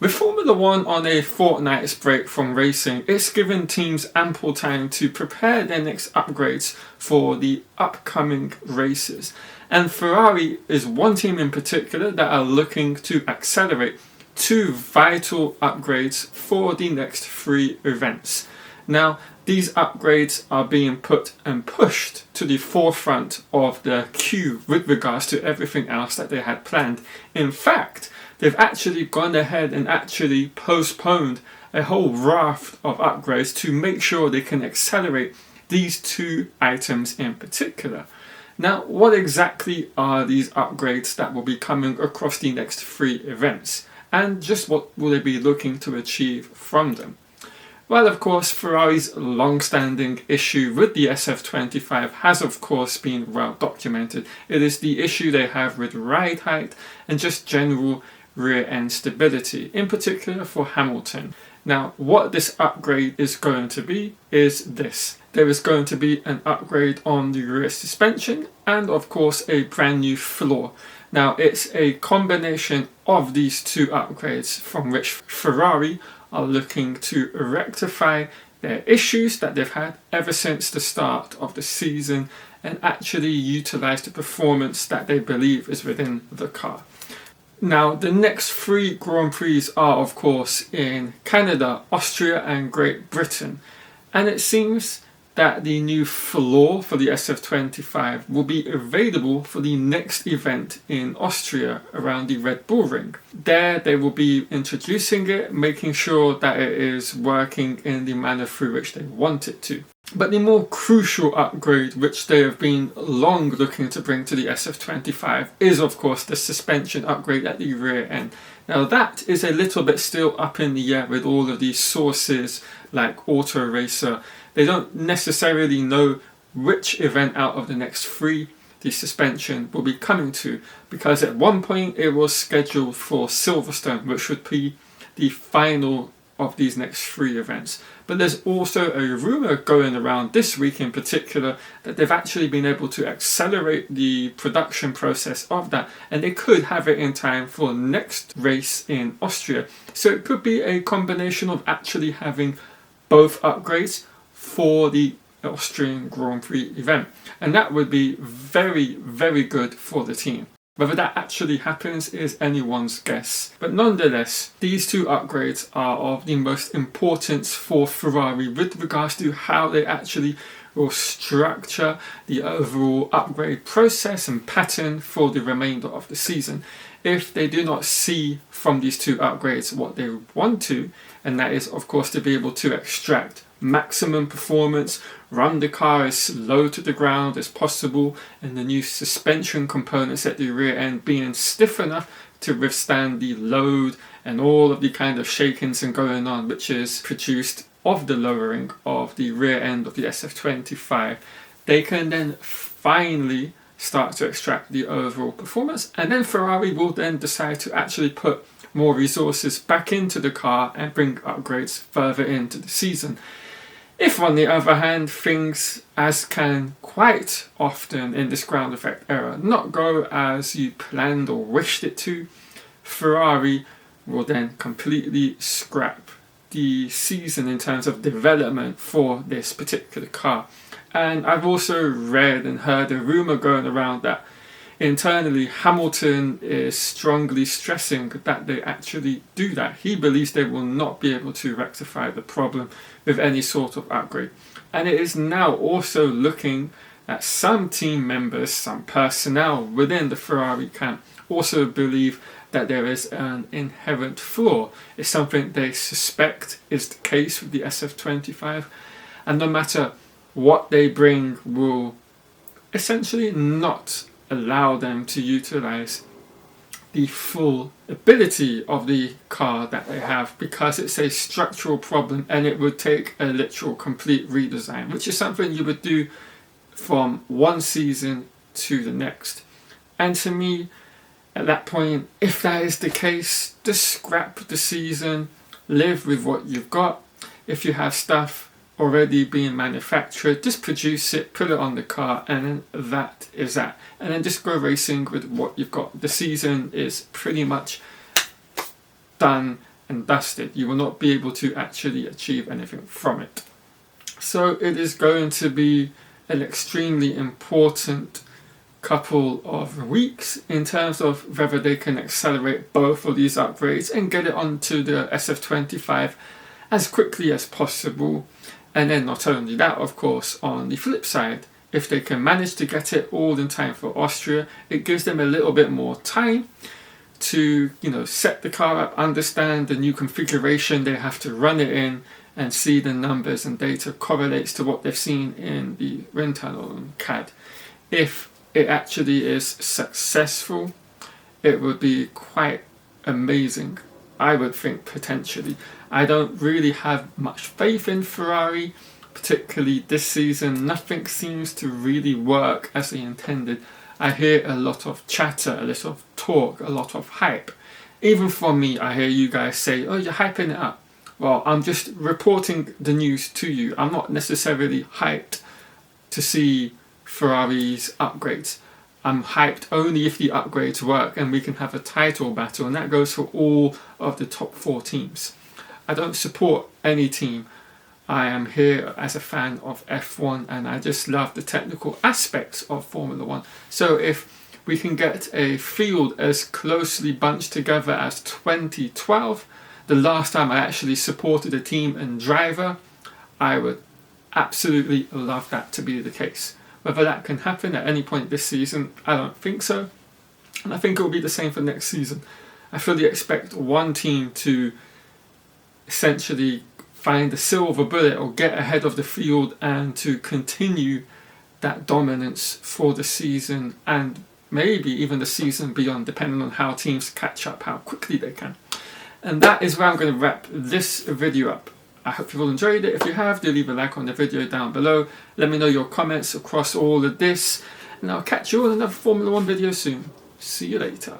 With Formula One on a fortnight's break from racing, it's given teams ample time to prepare their next upgrades for the upcoming races. And Ferrari is one team in particular that are looking to accelerate two vital upgrades for the next 3 events. Now, these upgrades are being put and pushed to the forefront of the queue with regards to everything else that they had planned. In fact, they've actually gone ahead and actually postponed a whole raft of upgrades to make sure they can accelerate these 2 items in particular. Now, what exactly are these upgrades that will be coming across the next 3 events? And just what will they be looking to achieve from them? Well, of course, Ferrari's long-standing issue with the SF25 has of course been well documented. It is the issue they have with ride height and just general rear end stability, in particular for Hamilton. Now, what this upgrade is going to be is this. There is going to be an upgrade on the rear suspension and of course a brand new floor. Now, it's a combination of these 2 upgrades from which Ferrari are looking to rectify their issues that they've had ever since the start of the season and actually utilize the performance that they believe is within the car. Now, the next 3 Grand Prix are of course in Canada, Austria and Great Britain, and it seems that the new floor for the SF25 will be available for the next event in Austria around the Red Bull Ring. There they will be introducing it, making sure that it is working in the manner through which they want it to. But the more crucial upgrade which they have been long looking to bring to the SF25 is of course the suspension upgrade at the rear end. Now that is a little bit still up in the air with all of these sources like Auto Racer. They don't necessarily know which event out of the next 3 the suspension will be coming to, because at one point it was scheduled for Silverstone, which would be the final of these next 3 events. But there's also a rumour going around this week in particular that they've actually been able to accelerate the production process of that, and they could have it in time for next race in Austria. So it could be a combination of actually having both upgrades for the Austrian Grand Prix event, and that would be very, very good for the team. Whether that actually happens is anyone's guess, but nonetheless, these 2 upgrades are of the most importance for Ferrari with regards to how they actually will structure the overall upgrade process and pattern for the remainder of the season. If they do not see from these 2 upgrades what they want to, and that is of course to be able to extract maximum performance, run the car as low to the ground as possible, and the new suspension components at the rear end being stiff enough to withstand the load and all of the kind of shakings and going on which is produced of the lowering of the rear end of the SF25, they can then finally start to extract the overall performance, and then Ferrari will then decide to actually put more resources back into the car and bring upgrades further into the season. If on the other hand things, as can quite often in this ground effect era, not go as you planned or wished it to, Ferrari will then completely scrap the season in terms of development for this particular car. And I've also read and heard a rumour going around that internally Hamilton is strongly stressing that they actually do that. He believes they will not be able to rectify the problem with any sort of upgrade. And it is now also looking at some team members, some personnel within the Ferrari camp also believe that there is an inherent flaw. It's something they suspect is the case with the SF25, and no matter what they bring will essentially not allow them to utilize the full ability of the car that they have, because it's a structural problem and it would take a literal complete redesign, which is something you would do from one season to the next. And to me, at that point, if that is the case, just scrap the season, live with what you've got. If you have stuff already being manufactured, just produce it, put it on the car, and then that is that. And then just go racing with what you've got. The season is pretty much done and dusted. You will not be able to actually achieve anything from it. So it is going to be an extremely important couple of weeks in terms of whether they can accelerate both of these upgrades and get it onto the SF25 as quickly as possible. And then not only that, of course, on the flip side, if they can manage to get it all in time for Austria, it gives them a little bit more time to, set the car up, understand the new configuration they have to run it in, and see the numbers and data correlates to what they've seen in the wind tunnel and CAD. If it actually is successful, it would be quite amazing, I would think, potentially. I don't really have much faith in Ferrari, particularly this season. Nothing seems to really work as they intended. I hear a lot of chatter, a lot of talk, a lot of hype. Even from me, I hear you guys say, oh, you're hyping it up. Well, I'm just reporting the news to you. I'm not necessarily hyped to see Ferrari's upgrades. I'm hyped only if the upgrades work and we can have a title battle, and that goes for all of the top 4 teams. I don't support any team. I am here as a fan of F1 and I just love the technical aspects of Formula 1. So if we can get a field as closely bunched together as 2012, the last time I actually supported a team and driver, I would absolutely love that to be the case. Whether that can happen at any point this season, I don't think so. And I think it will be the same for next season. I fully expect one team to essentially find the silver bullet or get ahead of the field and to continue that dominance for the season and maybe even the season beyond, depending on how teams catch up, how quickly they can. And that is where I'm going to wrap this video up. I hope you've all enjoyed it. If you have, do leave a like on the video down below. Let me know your comments across all of this. And I'll catch you all in another Formula 1 video soon. See you later.